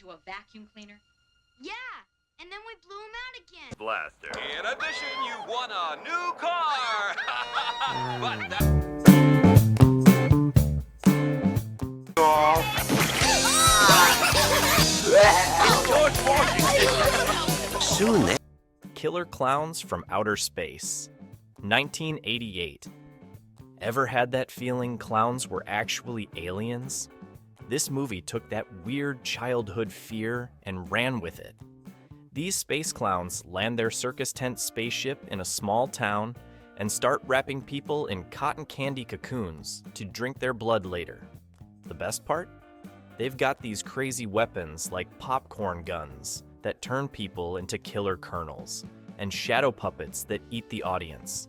into a vacuum cleaner? Yeah, and then we blew him out again. Blaster. In addition, you won a new car! But Soon Killer Clowns from Outer Space, 1988. Ever had that feeling clowns were actually aliens? This movie took that weird childhood fear and ran with it. These space clowns land their circus tent spaceship in a small town and start wrapping people in cotton candy cocoons to drink their blood later. The best part? They've got these crazy weapons like popcorn guns that turn people into killer colonels, and shadow puppets that eat the audience.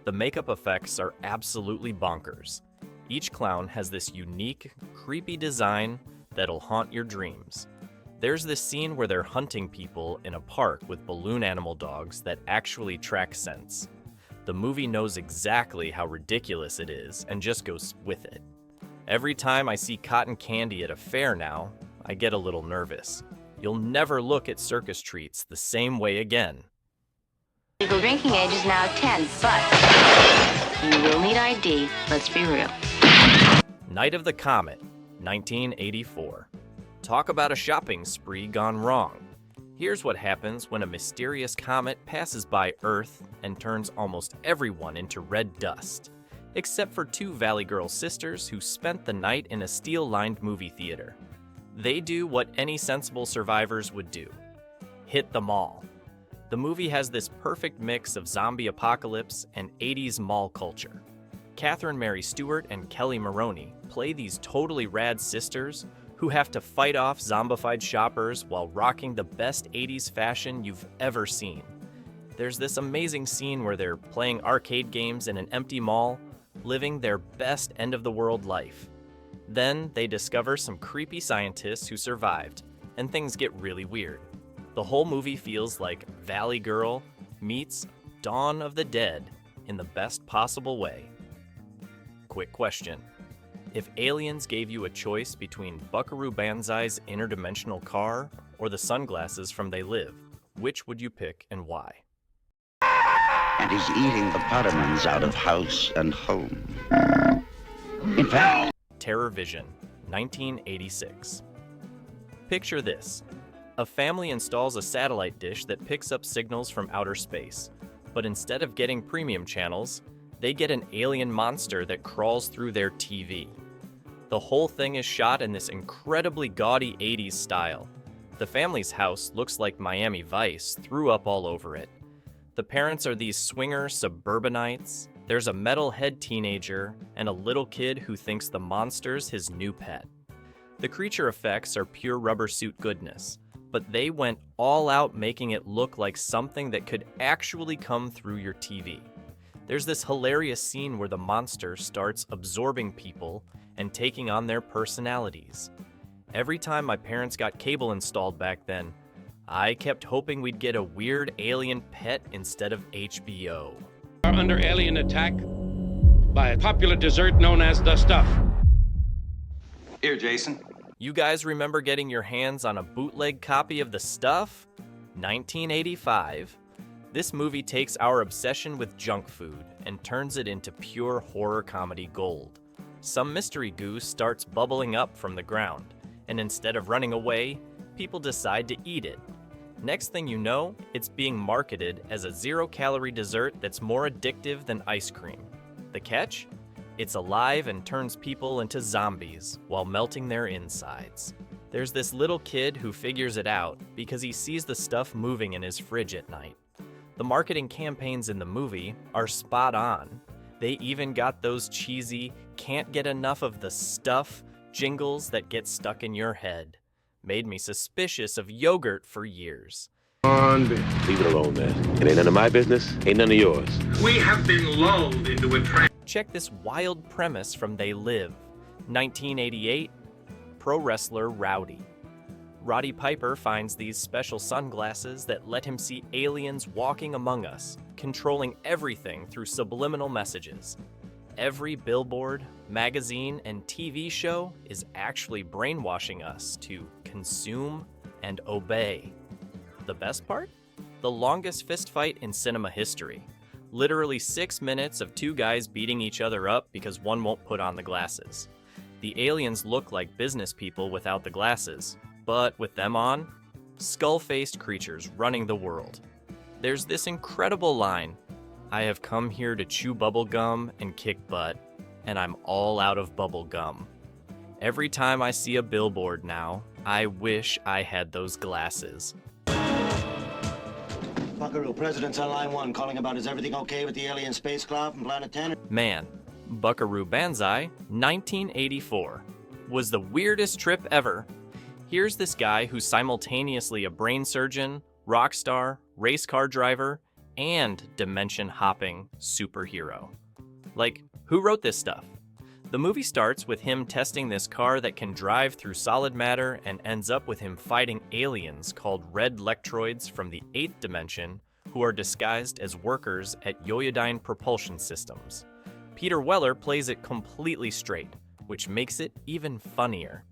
The makeup effects are absolutely bonkers. Each clown has this unique, creepy design that'll haunt your dreams. There's this scene where they're hunting people in a park with balloon animal dogs that actually track scents. The movie knows exactly how ridiculous it is and just goes with it. Every time I see cotton candy at a fair now, I get a little nervous. You'll never look at circus treats the same way again. Legal drinking age is now 10, but you will need ID, let's be real. Night of the Comet, 1984. Talk about a shopping spree gone wrong. Here's what happens when a mysterious comet passes by Earth and turns almost everyone into red dust, except for two Valley Girl sisters who spent the night in a steel-lined movie theater. They do what any sensible survivors would do: hit the mall. The movie has this perfect mix of zombie apocalypse and 80s mall culture. Catherine Mary Stewart and Kelly Maroney play these totally rad sisters who have to fight off zombified shoppers while rocking the best 80s fashion you've ever seen. There's this amazing scene where they're playing arcade games in an empty mall, living their best end-of-the-world life. Then they discover some creepy scientists who survived, and things get really weird. The whole movie feels like Valley Girl meets Dawn of the Dead in the best possible way. Quick question. If aliens gave you a choice between Buckaroo Banzai's interdimensional car or the sunglasses from They Live, which would you pick and why? And he's eating the Pottermans out of house and home. In fact, Terrorvision, 1986. Picture this. A family installs a satellite dish that picks up signals from outer space, but instead of getting premium channels, they get an alien monster that crawls through their TV. The whole thing is shot in this incredibly gaudy 80s style. The family's house looks like Miami Vice threw up all over it. The parents are these swinger suburbanites. There's a metalhead teenager and a little kid who thinks the monster's his new pet. The creature effects are pure rubber suit goodness, but they went all out making it look like something that could actually come through your TV. There's this hilarious scene where the monster starts absorbing people and taking on their personalities. Every time my parents got cable installed back then, I kept hoping we'd get a weird alien pet instead of HBO. Are under alien attack by a popular dessert known as the Stuff. here, Jason. You guys remember getting your hands on a bootleg copy of The Stuff? 1985. This movie takes our obsession with junk food and turns it into pure horror comedy gold. Some mystery goo starts bubbling up from the ground, and instead of running away, people decide to eat it. Next thing you know, it's being marketed as a zero-calorie dessert that's more addictive than ice cream. The catch? It's alive and turns people into zombies while melting their insides. There's this little kid who figures it out because he sees the stuff moving in his fridge at night. The marketing campaigns in the movie are spot on. They even got those cheesy, can't get enough of the stuff jingles that get stuck in your head. Made me suspicious of yogurt for years. Leave it alone, man. It ain't none of my business, ain't none of yours. We have been lulled into a trance. Check this wild premise from They Live. 1988, pro wrestler Rowdy. Roddy Piper finds these special sunglasses that let him see aliens walking among us, controlling everything through subliminal messages. Every billboard, magazine, and TV show is actually brainwashing us to consume and obey. The best part? The longest fistfight in cinema history. Literally 6 minutes of two guys beating each other up because one won't put on the glasses. The aliens look like business people without the glasses, but with them on, skull-faced creatures running the world. There's this incredible line, "I have come here to chew bubble gum and kick butt, and I'm all out of bubble gum." Every time I see a billboard now, I wish I had those glasses. Buckaroo, President's on line 1, calling about is everything okay with the alien spacecraft from Planet 10? Man, Buckaroo Banzai, 1984, was the weirdest trip ever. Here's this guy who's simultaneously a brain surgeon, rock star, race car driver, and dimension-hopping superhero. Like, who wrote this stuff? The movie starts with him testing this car that can drive through solid matter and ends up with him fighting aliens called red lectroids from the 8th dimension who are disguised as workers at Yoyodyne Propulsion Systems. Peter Weller plays it completely straight, which makes it even funnier.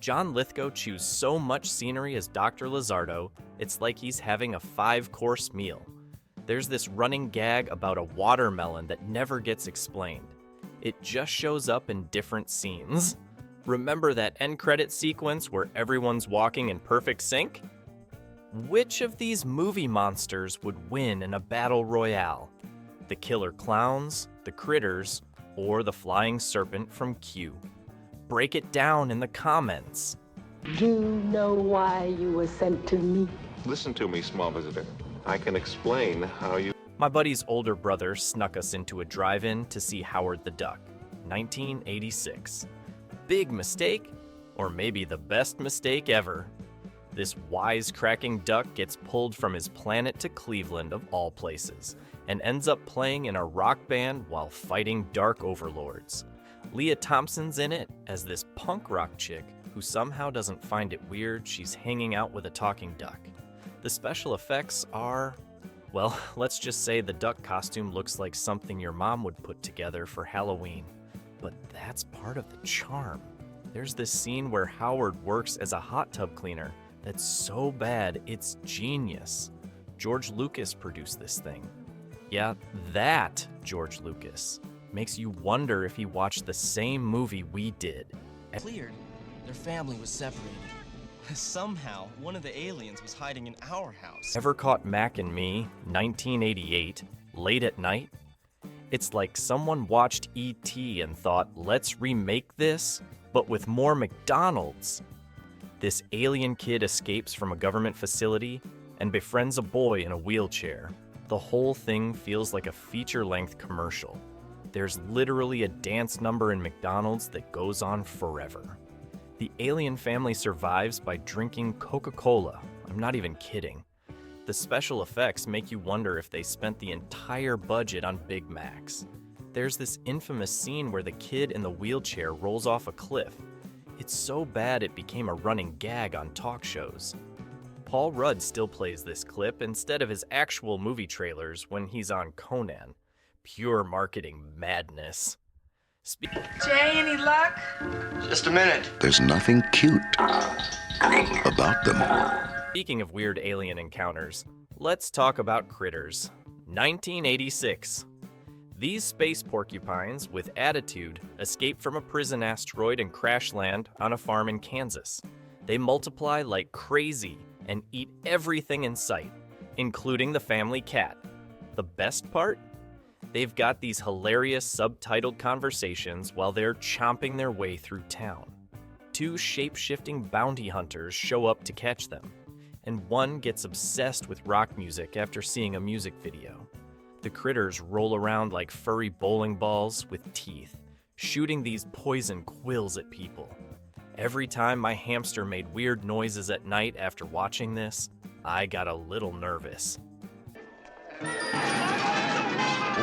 John Lithgow chews so much scenery as Dr. Lizardo, it's like he's having a 5-course meal. There's this running gag about a watermelon that never gets explained. It just shows up in different scenes. Remember that end credit sequence where everyone's walking in perfect sync? Which of these movie monsters would win in a battle royale? The killer clowns, the critters, or the flying serpent from Q? Break it down in the comments. Do you know why you were sent to me? Listen to me, small visitor. I can explain how you... My buddy's older brother snuck us into a drive-in to see Howard the Duck, 1986. Big mistake, or maybe the best mistake ever. This wisecracking duck gets pulled from his planet to Cleveland, of all places, and ends up playing in a rock band while fighting dark overlords. Leah Thompson's in it as this punk rock chick who somehow doesn't find it weird she's hanging out with a talking duck. The special effects are... well, let's just say the duck costume looks like something your mom would put together for Halloween. But that's part of the charm. There's this scene where Howard works as a hot tub cleaner that's so bad it's genius. George Lucas produced this thing. Yeah, that George Lucas. Makes you wonder if he watched the same movie we did. Cleared. Their family was separated. Somehow, one of the aliens was hiding in our house. Ever caught Mac and Me, 1988, late at night? It's like someone watched E.T. and thought, let's remake this, but with more McDonald's. This alien kid escapes from a government facility and befriends a boy in a wheelchair. The whole thing feels like a feature-length commercial. There's literally a dance number in McDonald's that goes on forever. The alien family survives by drinking Coca-Cola. I'm not even kidding. The special effects make you wonder if they spent the entire budget on Big Macs. There's this infamous scene where the kid in the wheelchair rolls off a cliff. It's so bad it became a running gag on talk shows. Paul Rudd still plays this clip instead of his actual movie trailers when he's on Conan. Pure marketing madness. Jay, any luck? Just a minute. There's nothing cute about them. Speaking of weird alien encounters, let's talk about critters. 1986. These space porcupines with attitude escape from a prison asteroid and crash land on a farm in Kansas. They multiply like crazy and eat everything in sight, including the family cat. The best part? They've got these hilarious subtitled conversations while they're chomping their way through town. 2 shape-shifting bounty hunters show up to catch them, and one gets obsessed with rock music after seeing a music video. The critters roll around like furry bowling balls with teeth, shooting these poison quills at people. Every time my hamster made weird noises at night after watching this, I got a little nervous.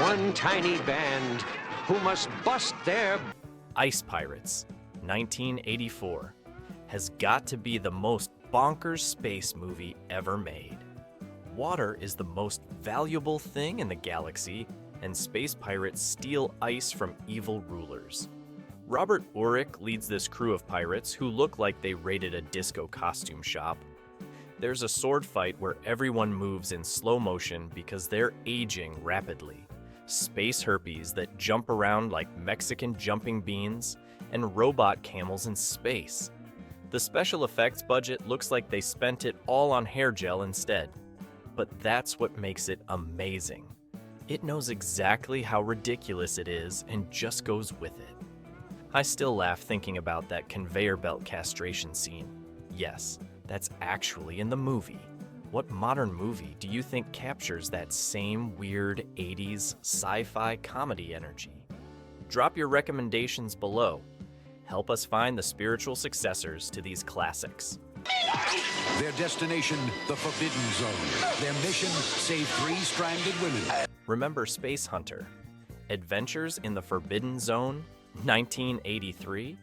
One tiny band who must bust their... Ice Pirates, 1984, has got to be the most bonkers space movie ever made. Water is the most valuable thing in the galaxy, and space pirates steal ice from evil rulers. Robert Urich leads this crew of pirates who look like they raided a disco costume shop. There's a sword fight where everyone moves in slow motion because they're aging rapidly. Space herpes that jump around like Mexican jumping beans, and robot camels in space. The special effects budget looks like they spent it all on hair gel instead. But that's what makes it amazing. It knows exactly how ridiculous it is and just goes with it. I still laugh thinking about that conveyor belt castration scene. Yes, that's actually in the movie. What modern movie do you think captures that same weird 80s sci-fi comedy energy? Drop your recommendations below. Help us find the spiritual successors to these classics. Their destination, the Forbidden Zone. Their mission, save 3 stranded women. Remember Spacehunter? Adventures in the Forbidden Zone, 1983?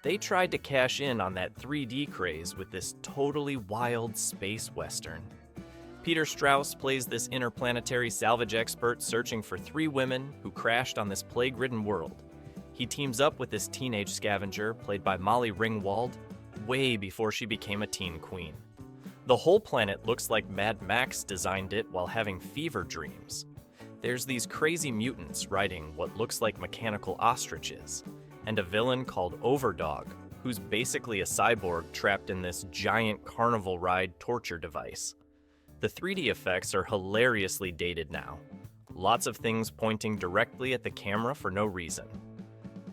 They tried to cash in on that 3D craze with this totally wild space western. Peter Strauss plays this interplanetary salvage expert searching for 3 women who crashed on this plague-ridden world. He teams up with this teenage scavenger, played by Molly Ringwald, way before she became a teen queen. The whole planet looks like Mad Max designed it while having fever dreams. There's these crazy mutants riding what looks like mechanical ostriches, and a villain called Overdog, who's basically a cyborg trapped in this giant carnival ride torture device. The 3D effects are hilariously dated now. Lots of things pointing directly at the camera for no reason.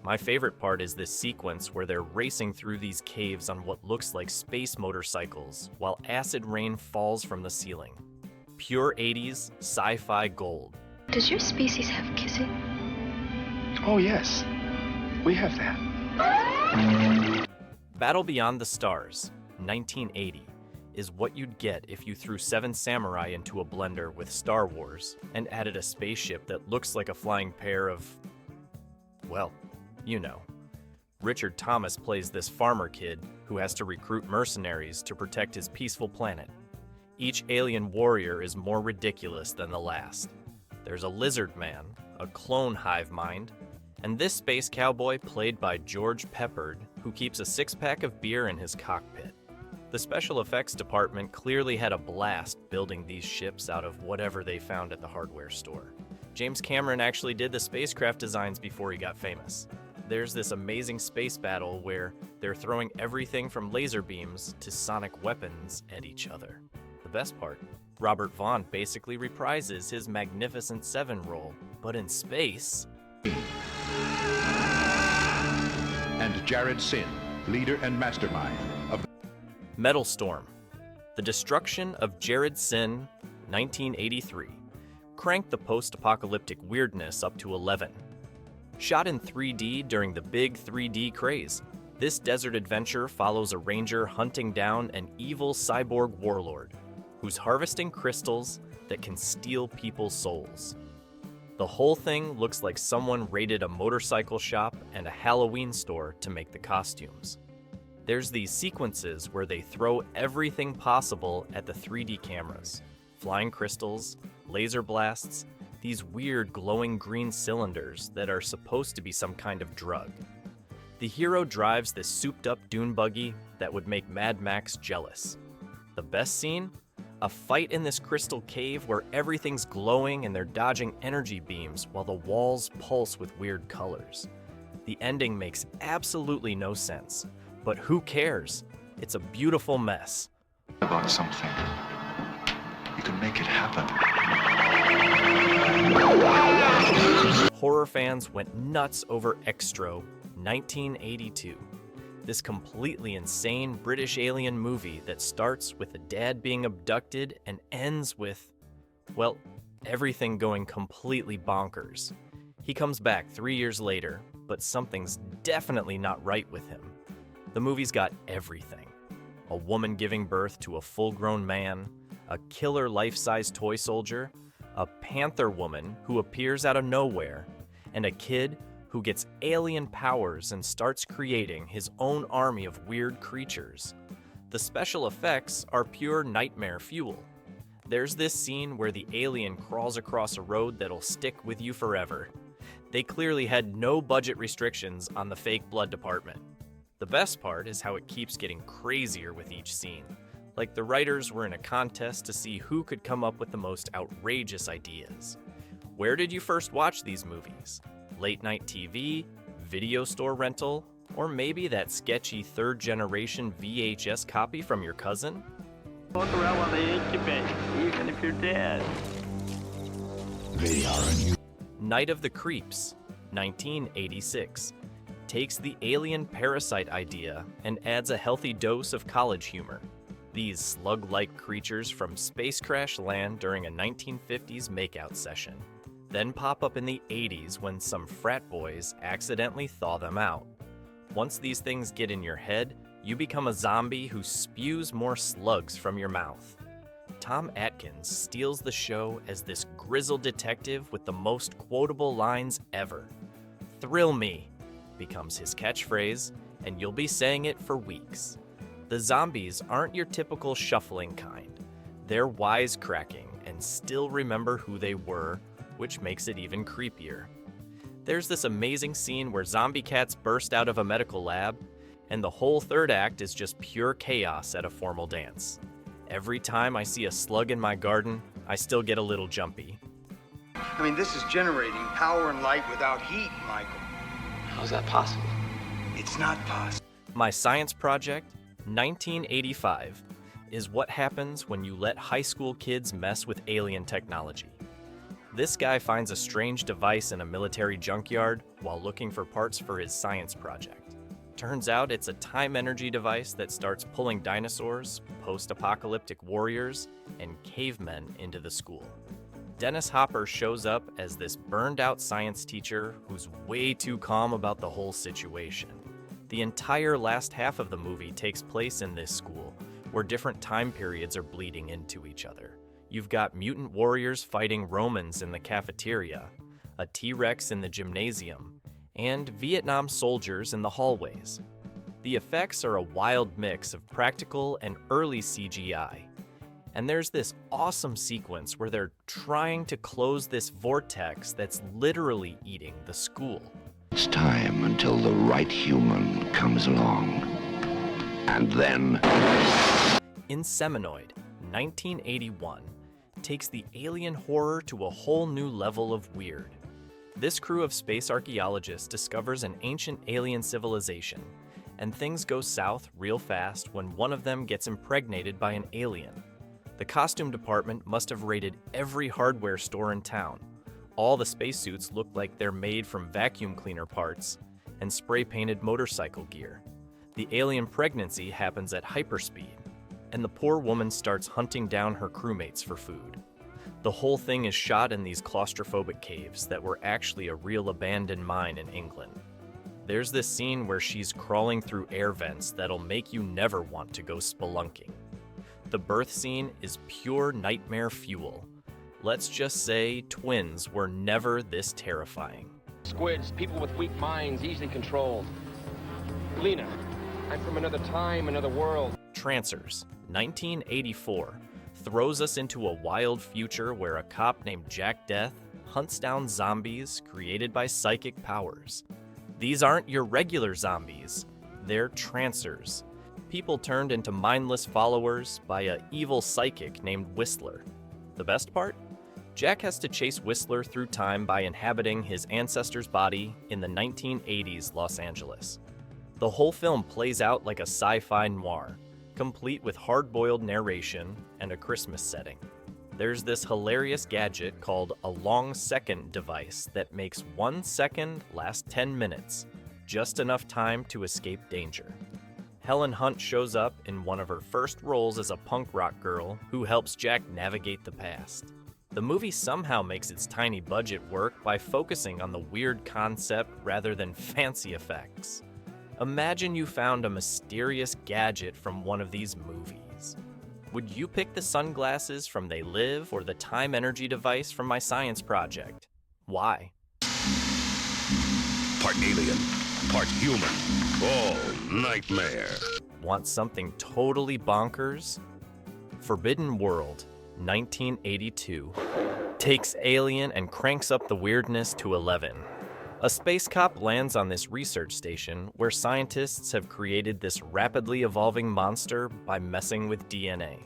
My favorite part is this sequence where they're racing through these caves on what looks like space motorcycles while acid rain falls from the ceiling. Pure 80s sci-fi gold. Does your species have kissing? Oh yes, we have that. Battle Beyond the Stars, 1980, is what you'd get if you threw 7 Samurai into a blender with Star Wars and added a spaceship that looks like a flying pair of, well, you know. Richard Thomas plays this farmer kid who has to recruit mercenaries to protect his peaceful planet. Each alien warrior is more ridiculous than the last. There's a lizard man, a clone hive mind, and this space cowboy played by George Peppard, who keeps a 6-pack of beer in his cockpit. The special effects department clearly had a blast building these ships out of whatever they found at the hardware store. James Cameron actually did the spacecraft designs before he got famous. There's this amazing space battle where they're throwing everything from laser beams to sonic weapons at each other. The best part, Robert Vaughn basically reprises his Magnificent Seven role, but in space. And Jared Sin, leader and mastermind of Metalstorm, The Destruction of Jared Sin, 1983. Cranked the post-apocalyptic weirdness up to 11. Shot in 3D during the big 3D craze, this desert adventure follows a ranger hunting down an evil cyborg warlord who's harvesting crystals that can steal people's souls. The whole thing looks like someone raided a motorcycle shop and a Halloween store to make the costumes. There's these sequences where they throw everything possible at the 3D cameras. Flying crystals, laser blasts, these weird glowing green cylinders that are supposed to be some kind of drug. The hero drives this souped-up dune buggy that would make Mad Max jealous. The best scene? A fight in this crystal cave where everything's glowing and they're dodging energy beams while the walls pulse with weird colors. The ending makes absolutely no sense, but who cares? It's a beautiful mess. About something. You can make it happen. Horror fans went nuts over Xtro, 1982. This completely insane British alien movie that starts with a dad being abducted and ends with, well, everything going completely bonkers. He comes back 3 years later, but something's definitely not right with him. The movie's got everything. A woman giving birth to a full-grown man, a killer life-size toy soldier, a panther woman who appears out of nowhere, and a kid who gets alien powers and starts creating his own army of weird creatures. The special effects are pure nightmare fuel. There's this scene where the alien crawls across a road that'll stick with you forever. They clearly had no budget restrictions on the fake blood department. The best part is how it keeps getting crazier with each scene. like the writers were in a contest to see who could come up with the most outrageous ideas. Where did you first watch these movies? Late night TV, video store rental, or maybe that sketchy third-generation VHS copy from your cousin? Walk around while they incubate, even if you're dead. They are a new... Night of the Creeps, 1986, takes the alien parasite idea and adds a healthy dose of college humor. These slug-like creatures from Space Crash land during a 1950s makeout session, then pop up in the 80s when some frat boys accidentally thaw them out. Once these things get in your head, you become a zombie who spews more slugs from your mouth. Tom Atkins steals the show as this grizzled detective with the most quotable lines ever. "Thrill me" becomes his catchphrase, and you'll be saying it for weeks. The zombies aren't your typical shuffling kind. They're wisecracking and still remember who they were, which makes it even creepier. There's this amazing scene where zombie cats burst out of a medical lab, and the whole third act is just pure chaos at a formal dance. Every time I see a slug in my garden, I still get a little jumpy. I mean, this is generating power and light without heat, Michael. How's that possible? It's not possible. My science project, 1985, is what happens when you let high school kids mess with alien technology. This guy finds a strange device in a military junkyard while looking for parts for his science project. Turns out it's a time-energy device that starts pulling dinosaurs, post-apocalyptic warriors, and cavemen into the school. Dennis Hopper shows up as this burned-out science teacher who's way too calm about the whole situation. The entire last half of the movie takes place in this school, where different time periods are bleeding into each other. You've got mutant warriors fighting Romans in the cafeteria, a T-Rex in the gymnasium, and Vietnam soldiers in the hallways. The effects are a wild mix of practical and early CGI. And there's this awesome sequence where they're trying to close this vortex that's literally eating the school. It's time until the right human comes along. And then... Inseminoid, 1981, takes the alien horror to a whole new level of weird. This crew of space archaeologists discovers an ancient alien civilization, and things go south real fast when one of them gets impregnated by an alien. The costume department must have raided every hardware store in town. All the spacesuits look like they're made from vacuum cleaner parts and spray-painted motorcycle gear. The alien pregnancy happens at hyperspeed, and the poor woman starts hunting down her crewmates for food. The whole thing is shot in these claustrophobic caves that were actually a real abandoned mine in England. There's this scene where she's crawling through air vents that'll make you never want to go spelunking. The birth scene is pure nightmare fuel. Let's just say twins were never this terrifying. Squids, people with weak minds, easily controlled. Lena, I'm from another time, another world. Trancers, 1984, throws us into a wild future where a cop named Jack Death hunts down zombies created by psychic powers. These aren't your regular zombies, they're Trancers. People turned into mindless followers by an evil psychic named Whistler. The best part? Jack has to chase Whistler through time by inhabiting his ancestor's body in the 1980s Los Angeles. The whole film plays out like a sci-fi noir, complete with hard-boiled narration and a Christmas setting. There's this hilarious gadget called a long second device that makes 1 second last 10 minutes, just enough time to escape danger. Helen Hunt shows up in one of her first roles as a punk rock girl who helps Jack navigate the past. The movie somehow makes its tiny budget work by focusing on the weird concept rather than fancy effects. Imagine you found a mysterious gadget from one of these movies. Would you pick the sunglasses from They Live or the time energy device from my science project? Why? Part alien, part human. Oh, nightmare. Want something totally bonkers? Forbidden World, 1982, takes Alien and cranks up the weirdness to 11. A space cop lands on this research station where scientists have created this rapidly evolving monster by messing with DNA.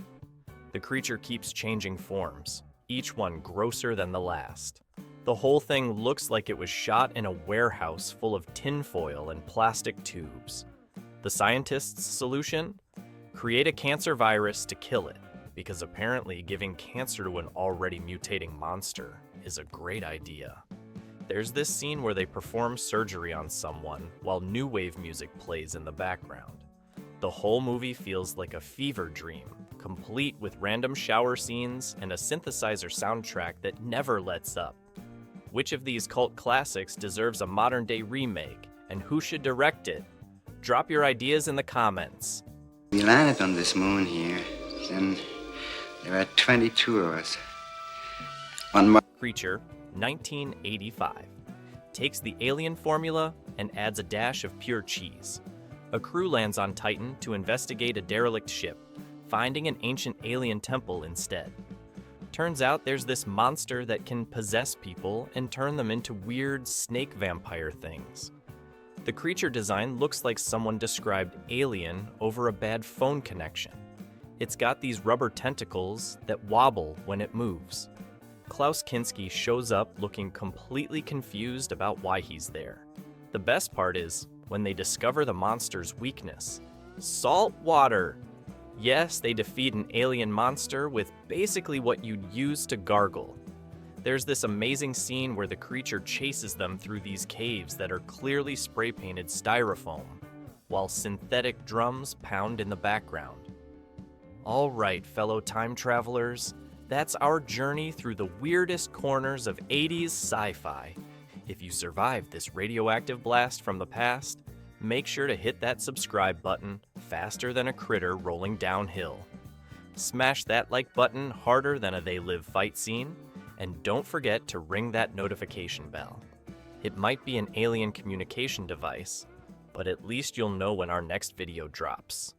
The creature keeps changing forms, each one grosser than the last. The whole thing looks like it was shot in a warehouse full of tinfoil and plastic tubes. The scientists' solution? Create a cancer virus to kill it, because apparently giving cancer to an already mutating monster is a great idea. There's this scene where they perform surgery on someone while new wave music plays in the background. The whole movie feels like a fever dream, complete with random shower scenes and a synthesizer soundtrack that never lets up. Which of these cult classics deserves a modern-day remake, and who should direct it? Drop your ideas in the comments. We landed on this moon here, then there are 22 of us. Creature, 1985. Takes the alien formula and adds a dash of pure cheese. A crew lands on Titan to investigate a derelict ship, finding an ancient alien temple instead. Turns out there's this monster that can possess people and turn them into weird snake vampire things. The creature design looks like someone described Alien over a bad phone connection. It's got these rubber tentacles that wobble when it moves. Klaus Kinski shows up looking completely confused about why he's there. The best part is when they discover the monster's weakness. Salt water! Yes, they defeat an alien monster with basically what you'd use to gargle. There's this amazing scene where the creature chases them through these caves that are clearly spray-painted styrofoam, while synthetic drums pound in the background. All right, fellow time travelers, that's our journey through the weirdest corners of 80s sci-fi. If you survived this radioactive blast from the past, make sure to hit that subscribe button faster than a critter rolling downhill. Smash that like button harder than a They Live fight scene, and don't forget to ring that notification bell. It might be an alien communication device, but at least you'll know when our next video drops.